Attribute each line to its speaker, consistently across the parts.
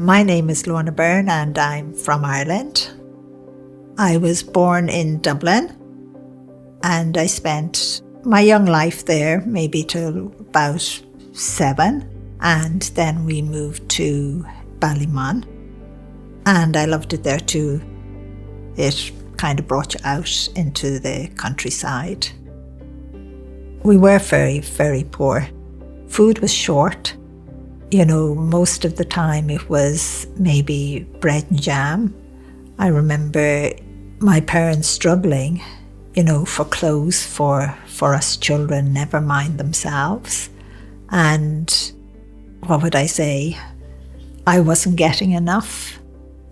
Speaker 1: My name is Lorna Byrne and I'm from Ireland. I was born in Dublin and I spent my young life there, maybe till about 7, and then we moved to Ballymun and I loved it there too. It kind of brought you out into the countryside. We were very, very poor. Food was short. Most of the time it was maybe bread and jam. I remember my parents struggling, for clothes for us children, never mind themselves. And what would I say? I wasn't getting enough.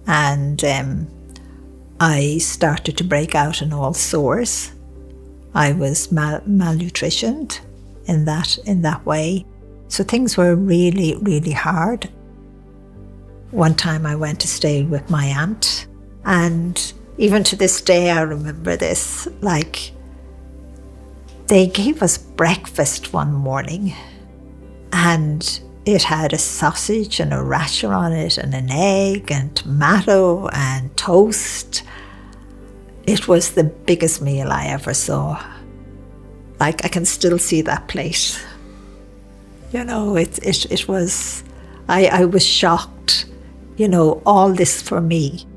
Speaker 1: And I started to break out in all sores. I was malnutritioned in that way. So things were really, really hard. One time I went to stay with my aunt, and even to this day I remember this, they gave us breakfast one morning and it had a sausage and a rasher on it and an egg and tomato and toast. It was the biggest meal I ever saw. I can still see that plate. It was, I was shocked, all this for me.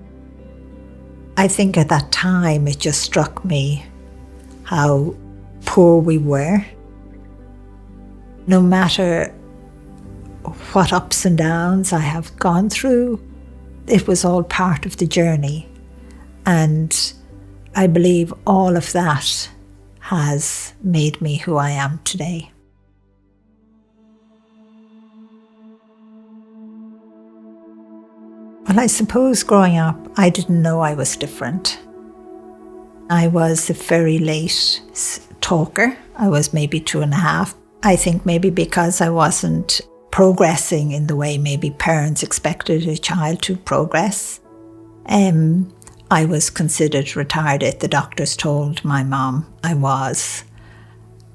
Speaker 1: I think at that time it just struck me how poor we were. No matter what ups and downs I have gone through, it was all part of the journey. And I believe all of that has made me who I am today. Well, I suppose growing up, I didn't know I was different. I was a very late talker. I was maybe 2.5. I think maybe because I wasn't progressing in the way maybe parents expected a child to progress. I was considered retarded. The doctors told my mom I was.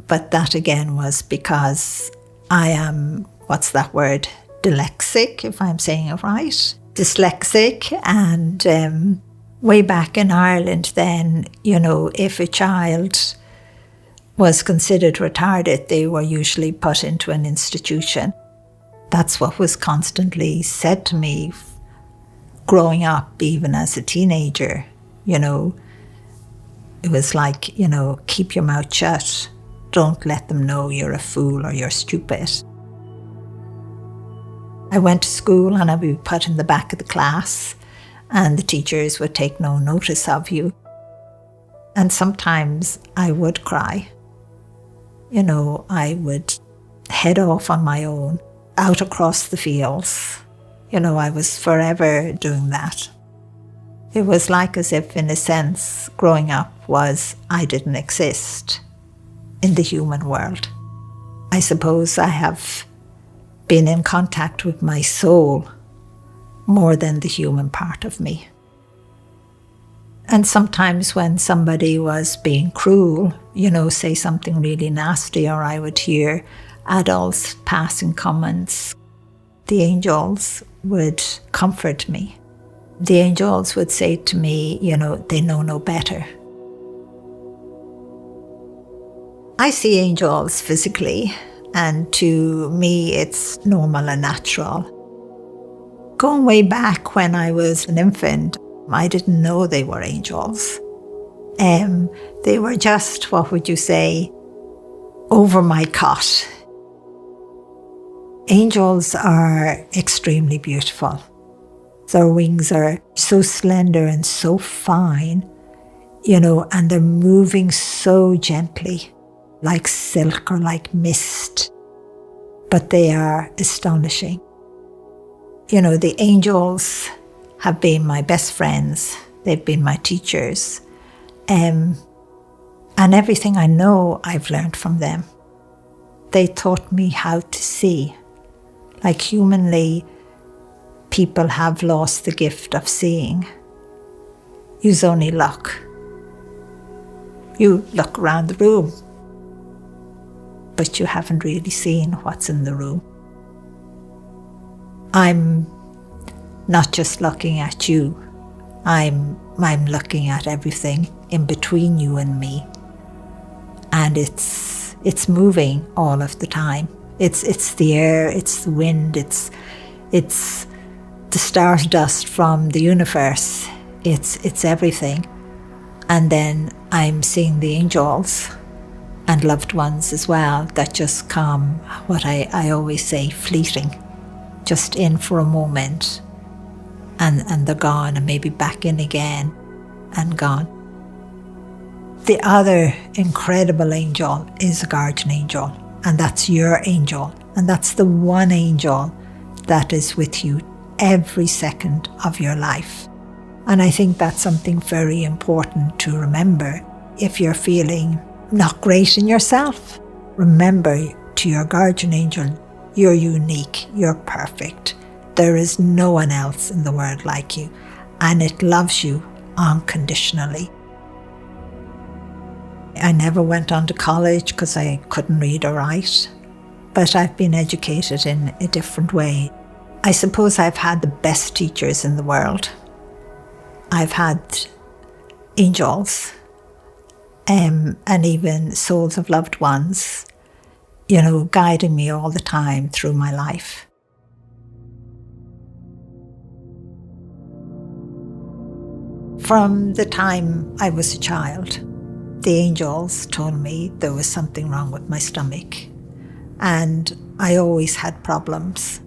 Speaker 1: But that again was because I am, what's that word? Dyslexic, if I'm saying it right. Dyslexic, and way back in Ireland then, if a child was considered retarded, they were usually put into an institution. That's what was constantly said to me growing up, even as a teenager. It was like, keep your mouth shut. Don't let them know you're a fool or you're stupid. I went to school and I would be put in the back of the class and the teachers would take no notice of you. And sometimes I would cry. I would head off on my own, out across the fields. I was forever doing that. It was like as if, in a sense, growing up was I didn't exist in the human world. I suppose I have been in contact with my soul more than the human part of me. And sometimes when somebody was being cruel, say something really nasty, or I would hear adults passing comments, the angels would comfort me. The angels would say to me, they know no better. I see angels physically, and to me it's normal and natural. Going way back when I was an infant, I didn't know they were angels. They were just, what would you say, over my cot. Angels are extremely beautiful. Their wings are so slender and so fine, and they're moving so gently, like silk or like mist. But they are astonishing. The angels have been my best friends. They've been my teachers. And everything I know, I've learned from them. They taught me how to see. Like humanly, people have lost the gift of seeing. Use only look. You look around the room, but you haven't really seen what's in the room. I'm not just looking at you. I'm looking at everything in between you and me. And it's moving all of the time. It's the air, it's the wind, it's the stardust from the universe. It's everything. And then I'm seeing the angels and loved ones as well that just come, what I always say, fleeting, just in for a moment, and they're gone, and maybe back in again and gone. The other incredible angel is a guardian angel, and that's your angel, and that's the one angel that is with you every second of your life. And I think that's something very important to remember. If you're feeling not great in yourself, remember to your guardian angel, you're unique, you're perfect. There is no one else in the world like you, and it loves you unconditionally. I never went on to college because I couldn't read or write, but I've been educated in a different way. I suppose I've had the best teachers in the world. I've had angels, and even souls of loved ones, guiding me all the time through my life. From the time I was a child, the angels told me there was something wrong with my stomach, and I always had problems.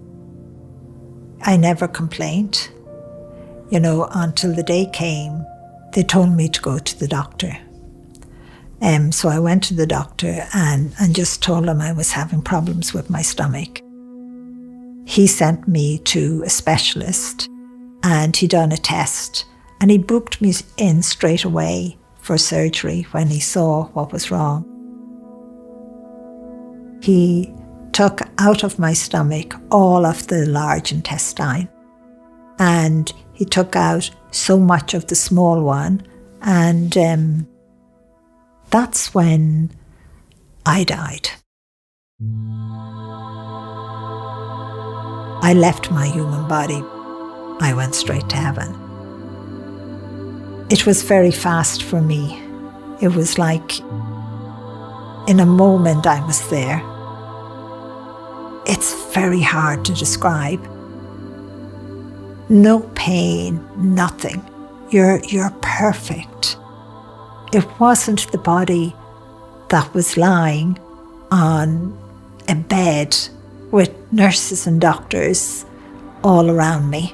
Speaker 1: I never complained, until the day came, they told me to go to the doctor. So I went to the doctor and just told him I was having problems with my stomach. He sent me to a specialist, and he done a test, and he booked me in straight away for surgery when he saw what was wrong. He took out of my stomach all of the large intestine, and he took out so much of the small one, and that's when I died. I left my human body. I went straight to heaven. It was very fast for me. It was like in a moment I was there. It's very hard to describe. No pain, nothing. You're perfect. It wasn't the body that was lying on a bed with nurses and doctors all around me.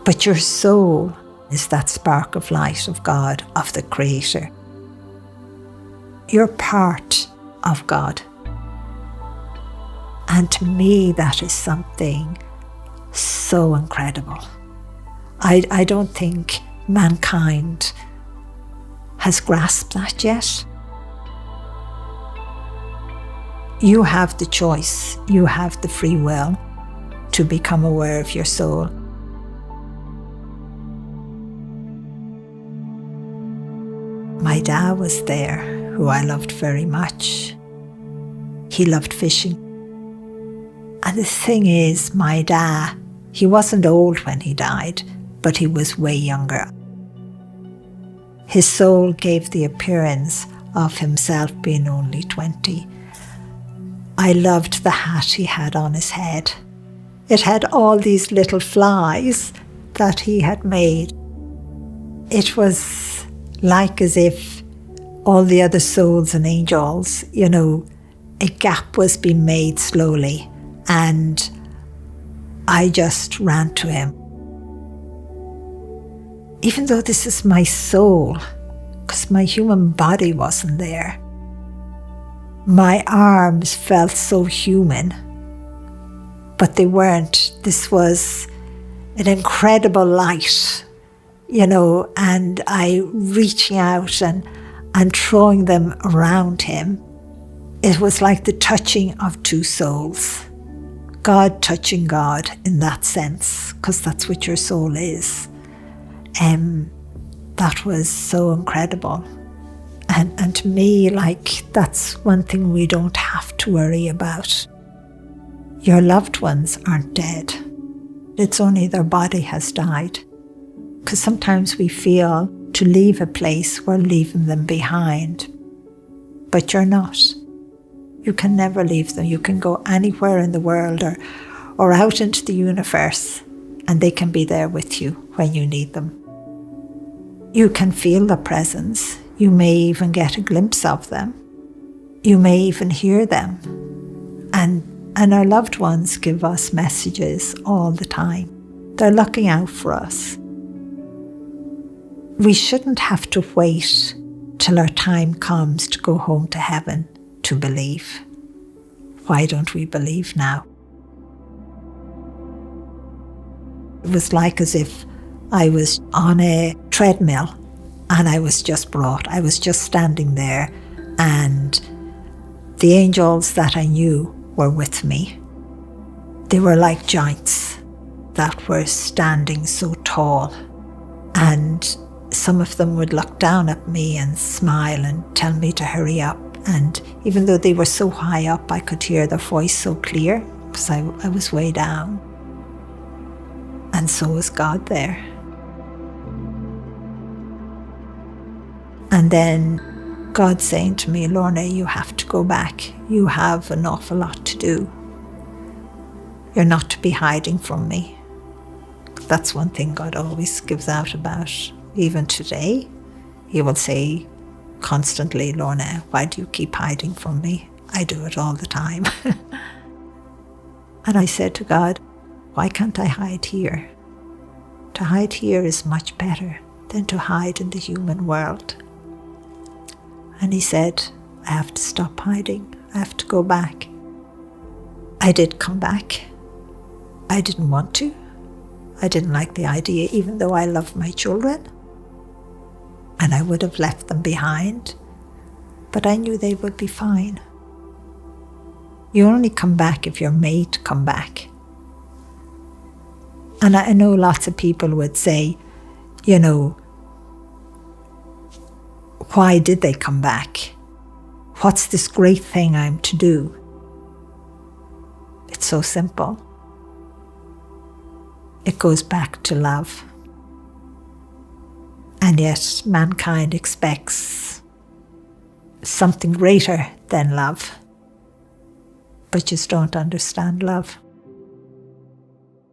Speaker 1: But your soul is that spark of light of God, of the Creator. You're part of God. And to me, that is something so incredible. I don't think mankind has grasped that yet. You have the choice, you have the free will to become aware of your soul. My dad was there, who I loved very much. He loved fishing. And the thing is, my dad, he wasn't old when he died, but he was way younger. His soul gave the appearance of himself being only 20. I loved the hat he had on his head. It had all these little flies that he had made. It was like as if all the other souls and angels, a gap was being made slowly, and I just ran to him. Even though this is my soul, because my human body wasn't there, my arms felt so human, but they weren't. This was an incredible light, and I reaching out and throwing them around him. It was like the touching of two souls. God touching God in that sense, because that's what your soul is. That was so incredible. And to me, that's one thing we don't have to worry about. Your loved ones aren't dead. It's only their body has died. Because sometimes we feel to leave a place, we're leaving them behind. But you're not. You can never leave them. You can go anywhere in the world or out into the universe, and they can be there with you when you need them. You can feel their presence. You may even get a glimpse of them. You may even hear them. And our loved ones give us messages all the time. They're looking out for us. We shouldn't have to wait till our time comes to go home to heaven to believe. Why don't we believe now? It was like as if I was on a treadmill and I was just standing there, and the angels that I knew were with me. They were like giants that were standing so tall, and some of them would look down at me and smile and tell me to hurry up. And even though they were so high up, I could hear their voice so clear because I was way down. And so was God there. And then God saying to me, Lorna, you have to go back. You have an awful lot to do. You're not to be hiding from me. That's one thing God always gives out about. Even today, He will say constantly, Lorna, why do you keep hiding from me? I do it all the time. And I said to God, why can't I hide here? To hide here is much better than to hide in the human world. And He said, I have to stop hiding. I have to go back. I did come back. I didn't want to. I didn't like the idea, even though I love my children. And I would have left them behind. But I knew they would be fine. You only come back if you're made to come back. And I know lots of people would say, you know, why did they come back? What's this great thing I'm to do? It's so simple. It goes back to love. And yet mankind expects something greater than love, but just don't understand love.